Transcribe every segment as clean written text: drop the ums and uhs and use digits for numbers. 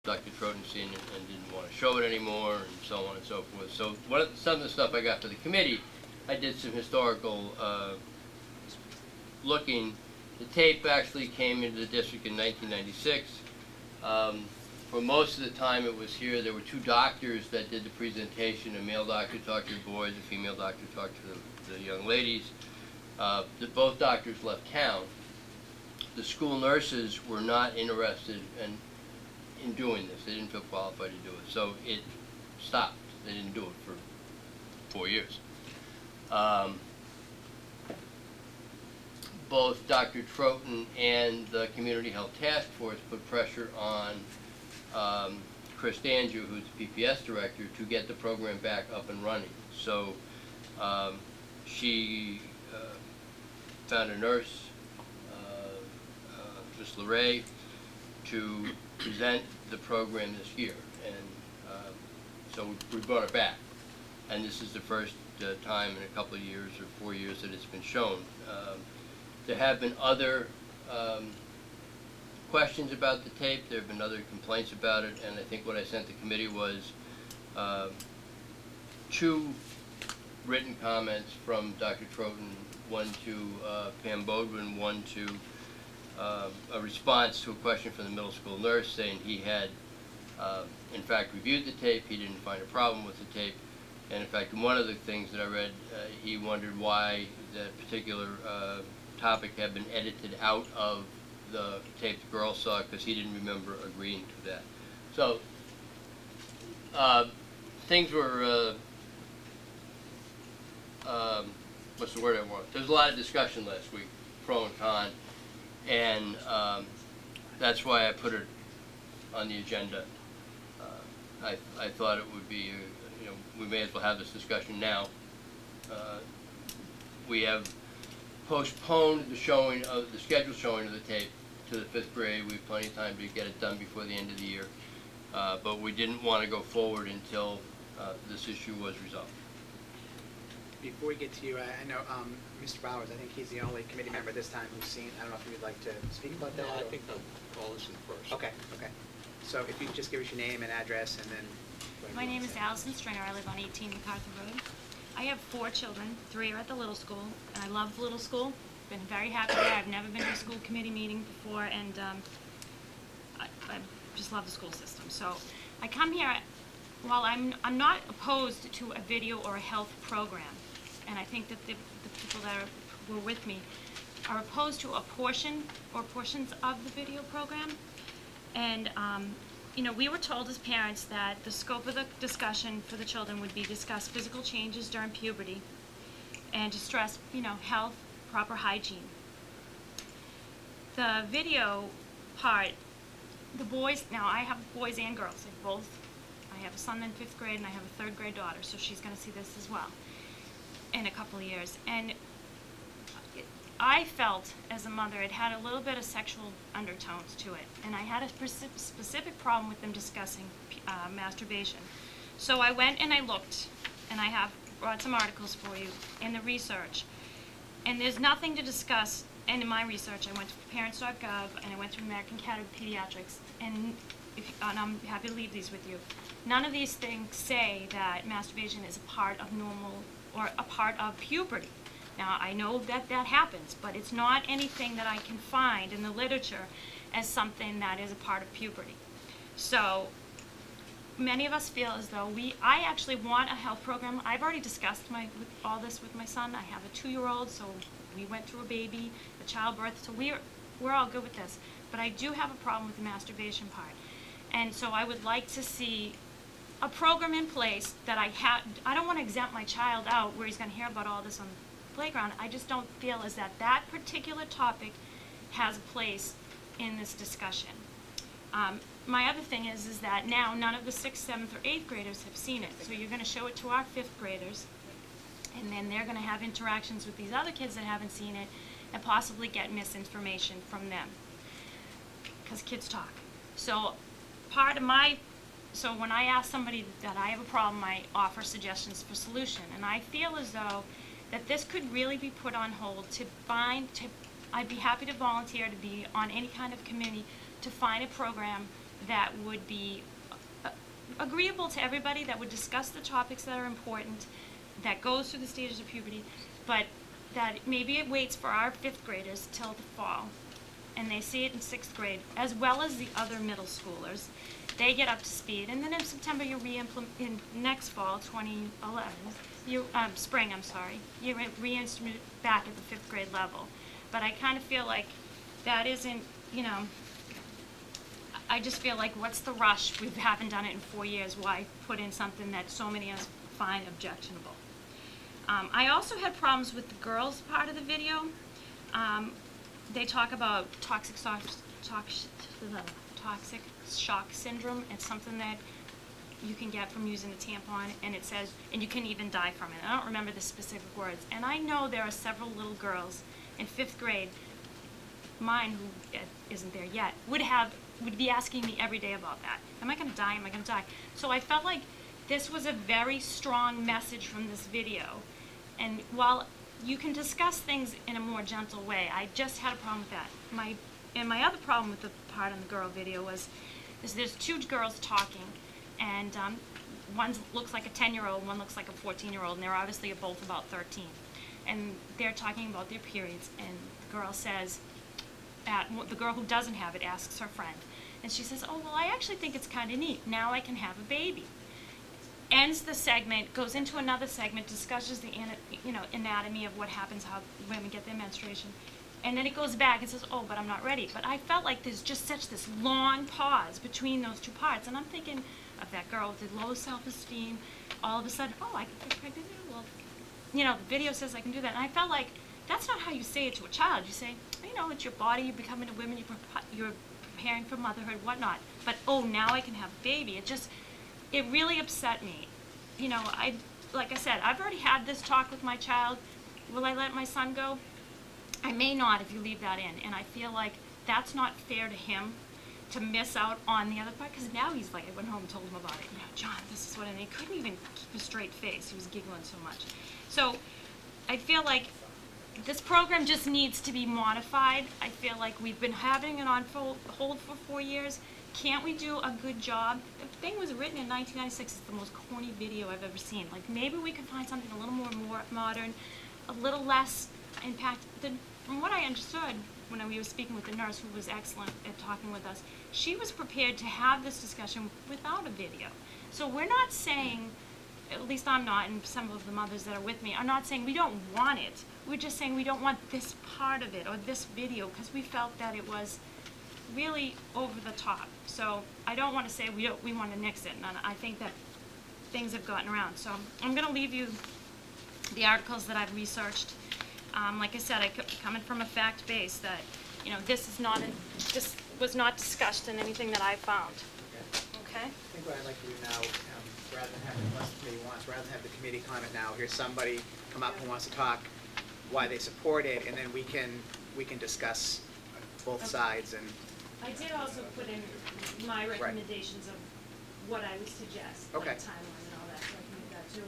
Dr. Troten seen it and didn't want to show it anymore, and so on and so forth. So some of the stuff I got for the committee, I did some historical looking. The tape actually came into the district in 1996. For most of the time it was here. There were two doctors that did the presentation. A male doctor talked to the boys, a female doctor talked to the young ladies. Both doctors left town. The school nurses were not interested in doing this. They didn't feel qualified to do it. So it stopped. They didn't do it for 4 years. Both Dr. Troten and the Community Health Task Force put pressure on Chris Danju, who's the PPS director, to get the program back up and running. So she found a nurse, Ms. LeRae, to present the program this year, and so we brought it back. And this is the first time in a couple of years or 4 years that it's been shown. There have been other questions about the tape. There have been other complaints about it, and I think what I sent the committee was 2 written comments from Dr. Troten, one to Pam Bodwin, one to a response to a question from the middle school nurse saying he had in fact reviewed the tape, he didn't find a problem with the tape, and in fact one of the things that I read, he wondered why that particular topic had been edited out of the tape the girls saw because he didn't remember agreeing to that. So things were, what's the word I want? There was a lot of discussion last week, pro and con, and that's why I put it on the agenda. I thought it would be, you know, we may as well have this discussion now. We have postponed the showing of the scheduled showing of the tape to the 5th grade. We have plenty of time to get it done before the end of the year, but we didn't want to go forward until this issue was resolved. Before we get to you, I know Mr. Bowers, I think he's the only committee member this time who's seen, I don't know if you would like to speak about that? No, I think I'll listen first. Okay, okay. So if you could just give us your name and address and then... My name is Allison Stringer. I live on 18 MacArthur Road. I have 4 children. 3 are at the little school, and I love the little school. Been very happy there. I've never been to a school committee meeting before, and I just love the school system. So I come here, while I'm not opposed to a video or a health program, and I think that the people that were with me are opposed to a portion or portions of the video program. And you know, we were told as parents that the scope of the discussion for the children would be discuss physical changes during puberty and to stress, you know, health, proper hygiene. The video part, the boys, now I have boys and girls, I have a son in 5th grade and I have a 3rd grade daughter, so she's going to see this as well in a couple of years. And I felt, as a mother, it had a little bit of sexual undertones to it, and I had a specific problem with them discussing masturbation. So I went and I looked, and I have brought some articles for you in the research, and there's nothing to discuss. And in my research, I went to parents.gov, and I went to American Academy of Pediatrics, and I'm happy to leave these with you. None of these things say that masturbation is a part of normal or a part of puberty. Now, I know that that happens, but it's not anything that I can find in the literature as something that is a part of puberty. So many of us feel as though I actually want a health program. I've already discussed all this with my son. I have a 2-year-old, so we went through a baby, a childbirth, so we're all good with this. But I do have a problem with the masturbation part. And so I would like to see a program in place that I don't want to exempt my child out where he's going to hear about all this on the playground. I just don't feel as that particular topic has a place in this discussion. My other thing is that now none of the 6th, 7th, or 8th graders have seen it. So you're going to show it to our 5th graders, and then they're going to have interactions with these other kids that haven't seen it and possibly get misinformation from them. Because kids talk. So so when I ask somebody that I have a problem, I offer suggestions for solution. And I feel as though that this could really be put on hold I'd be happy to volunteer to be on any kind of committee to find a program that would be agreeable to everybody, that would discuss the topics that are important, that goes through the stages of puberty, but that maybe it waits for our 5th graders till the fall, and they see it in 6th grade, as well as the other middle schoolers. They get up to speed, and then in September you in next fall, 2011, spring, I'm sorry, you reinstrument back at the 5th grade level. But I kind of feel like that isn't, you know, I just feel like, what's the rush? We haven't done it in 4 years. Why put in something that so many of us find objectionable? I also had problems with the girls' part of the video. They talk about toxic shock syndrome. It's something that you can get from using a tampon, and it says, and you can even die from it. I don't remember the specific words. And I know there are several little girls in 5th grade, mine who isn't there yet, would be asking me every day about that. Am I going to die? Am I going to die? So I felt like this was a very strong message from this video. And while you can discuss things in a more gentle way, I just had a problem with that. My other problem with the part on the girl video is there's 2 girls talking, and one looks like a 10-year-old, one looks like a 14-year-old, and they're obviously both about 13. And they're talking about their periods, and the girl says, the girl who doesn't have it asks her friend, and she says, oh, well, I actually think it's kind of neat. Now I can have a baby. Ends the segment, goes into another segment, discusses the anatomy of what happens, how women get their menstruation, and then it goes back and says, oh, but I'm not ready. But I felt like there's just such this long pause between those 2 parts, and I'm thinking of that girl with the low self-esteem, all of a sudden, oh, I can get pregnant now? Well, you know, the video says I can do that. And I felt like that's not how you say it to a child. You say, you know, it's your body, you're becoming a woman, you're preparing for motherhood, whatnot. But, oh, now I can have a baby. It really upset me. You know, like I said, I've already had this talk with my child. Will I let my son go? I may not if you leave that in. And I feel like that's not fair to him to miss out on the other part, because now he's like, I went home and told him about it. You know, John, this is what, and he couldn't even keep a straight face. He was giggling so much. So I feel like this program just needs to be modified. I feel like we've been having it on hold for 4 years. Can't we do a good job? The thing was written in 1996. It's the most corny video I've ever seen. Like, maybe we could find something a little more modern, a little less impact. From what I understood when we were speaking with the nurse, who was excellent at talking with us, she was prepared to have this discussion without a video. So we're not saying, at least I'm not, and some of the mothers that are with me are not saying we don't want it. We're just saying we don't want this part of it or this video, because we felt that it was really over the top. So I don't want to say we want to nix it, and I think that things have gotten around. So I'm going to leave you the articles that I've researched. Like I said, coming from a fact base that, you know, this was not discussed in anything that I found. Okay? I think what I'd like to do now, rather than have, unless the committee wants, rather than have the committee comment now, here's somebody come up who wants to talk why they support it, and then we can discuss both sides. And I did also put in my recommendations of what I would suggest, okay, like timeline and all that, so I can do that too.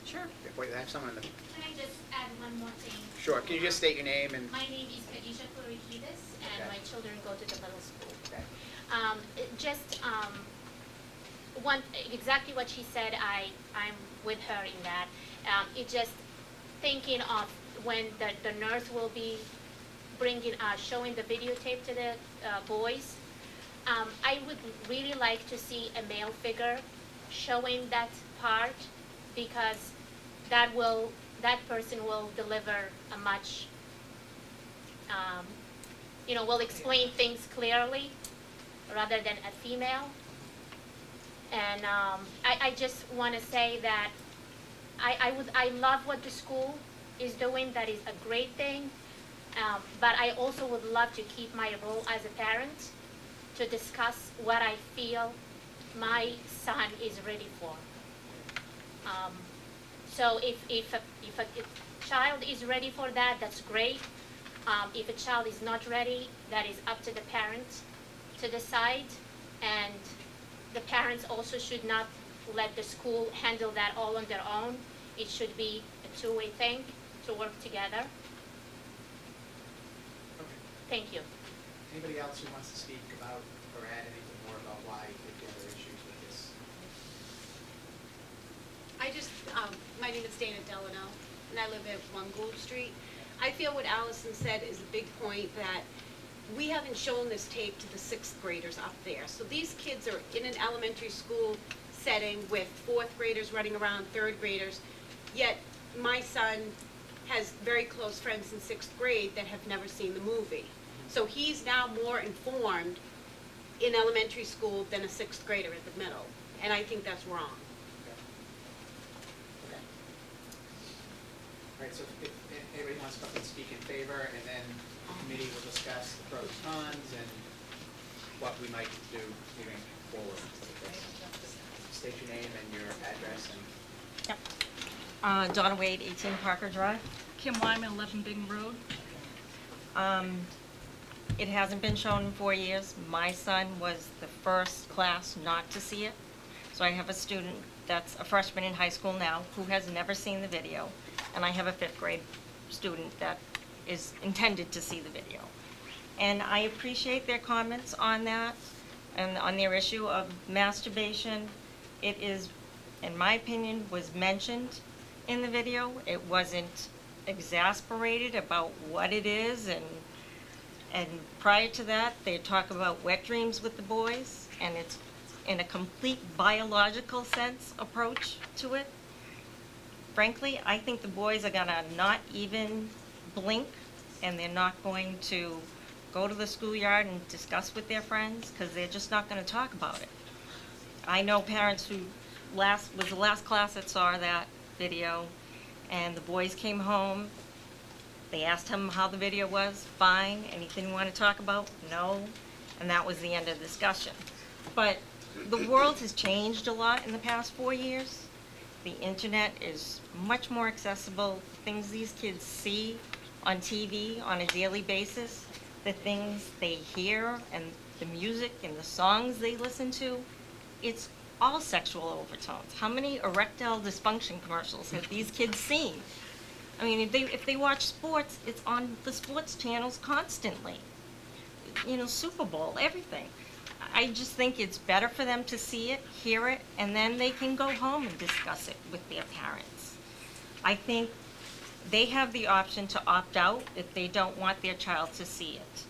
Sure. Wait, I have someone in the... Can I just add one more thing? Sure. Can you just state your name and... My name is Khadija Florikidis, and okay, my children go to the middle school. Okay. Exactly what she said, I'm with her in that. It just thinking of when the nurse will be showing the videotape to the boys. I would really like to see a male figure showing that part, because that person will deliver a much, will explain things clearly rather than a female. And I just want to say that I love what the school is doing. That is a great thing. But I also would love to keep my role as a parent to discuss what I feel my son is ready for. So if a child is ready for that, that's great. If a child is not ready, that is up to the parent to decide. And the parents also should not let the school handle that all on their own. It should be a two-way thing to work together. Okay. Thank you. Anybody else who wants to speak about or add anything more about why if you have other issues with this. I just, my name is Dana Delano, and I live at 1 Gould Street. I feel what Allison said is a big point, that we haven't shown this tape to the 6th graders up there. So these kids are in an elementary school setting with 4th graders running around, 3rd graders, yet my son has very close friends in 6th grade that have never seen the movie. So he's now more informed in elementary school than a 6th grader at the middle, and I think that's wrong. Okay. All right, so if anybody wants to come and speak in favor, and then the committee will discuss the pros and cons and what we might do moving forward. State your name and your address and. Yep. Donna Wade, 18 Parker Drive. Kim Wyman, 11 Bing Road. It hasn't been shown in 4 years. My son was the first class not to see it. So I have a student that's a freshman in high school now who has never seen the video. And I have a 5th grade student that is intended to see the video. And I appreciate their comments on that and on their issue of masturbation. It is, in my opinion, was mentioned in the video. It wasn't exasperated about what it is, and prior to that, they talk about wet dreams with the boys, and it's in a complete biological sense approach to it. Frankly, I think the boys are gonna not even blink, and they're not going to go to the schoolyard and discuss with their friends, because they're just not gonna talk about it. I know parents who was the last class that saw that video, and the boys came home. They asked him how the video was. Fine. Anything you want to talk about? No. And that was the end of the discussion. But the world has changed a lot in the past 4 years. The internet is much more accessible. Things these kids see on TV on a daily basis, the things they hear, and the music and the songs they listen to, it's all sexual overtones. How many erectile dysfunction commercials have these kids seen? I mean, if they watch sports, it's on the sports channels constantly. You know, Super Bowl, everything. I just think it's better for them to see it, hear it, and then they can go home and discuss it with their parents. I think they have the option to opt out if they don't want their child to see it.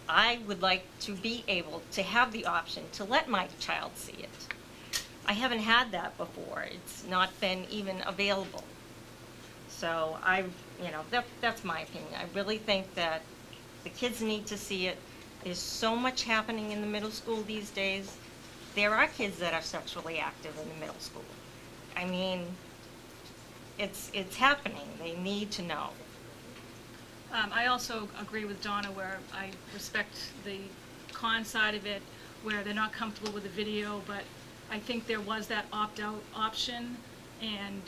I would like to be able to have the option to let my child see it. I haven't had that before. It's not been even available. So that's my opinion. I really think that the kids need to see it. There's so much happening in the middle school these days. There are kids that are sexually active in the middle school. I mean, it's happening. They need to know. I also agree with Donna where I respect the con side of it, where they're not comfortable with the video, but I think there was that opt-out option. And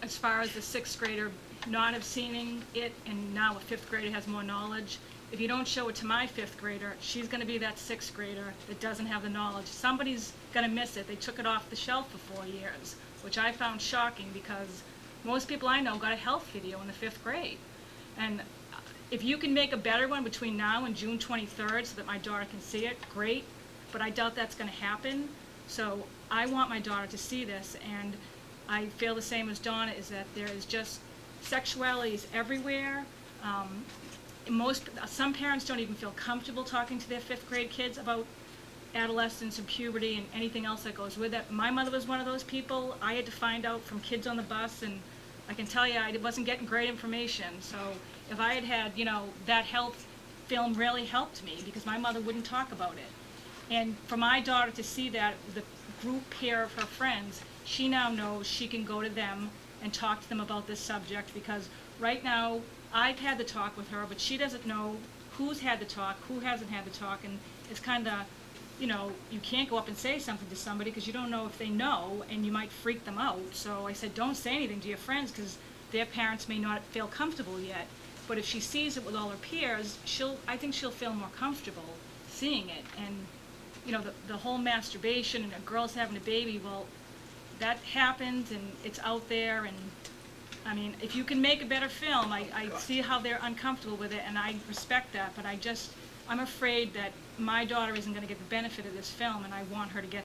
as far as the 6th grader not have seen it, and now a 5th grader has more knowledge, if you don't show it to my 5th grader, she's going to be that 6th grader that doesn't have the knowledge. Somebody's going to miss it. They took it off the shelf for 4 years, which I found shocking because most people I know got a health video in the 5th grade. And if you can make a better one between now and June 23rd so that my daughter can see it, great, but I doubt that's going to happen. So I want my daughter to see this, and I feel the same as Donna, is that there is just sexuality is everywhere. Some parents don't even feel comfortable talking to their 5th grade kids about adolescence and puberty and anything else that goes with it. My mother was one of those people. I had to find out from kids on the bus, and I can tell you I wasn't getting great information. So if I had had, that health film really helped me because my mother wouldn't talk about it. And for my daughter to see that, the group here of her friends, she now knows she can go to them and talk to them about this subject, because right now I've had the talk with her, but she doesn't know who's had the talk, who hasn't had the talk, and it's kind of, you can't go up and say something to somebody because you don't know if they know, and you might freak them out. So I said, don't say anything to your friends because their parents may not feel comfortable yet. But if she sees it with all her peers, I think she'll feel more comfortable seeing it. And the whole masturbation and a girl's having a baby, well, that happens and it's out there. And I mean, if you can make a better film, I see how they're uncomfortable with it, and I respect that, but I'm afraid that my daughter isn't gonna get the benefit of this film, and I want her to get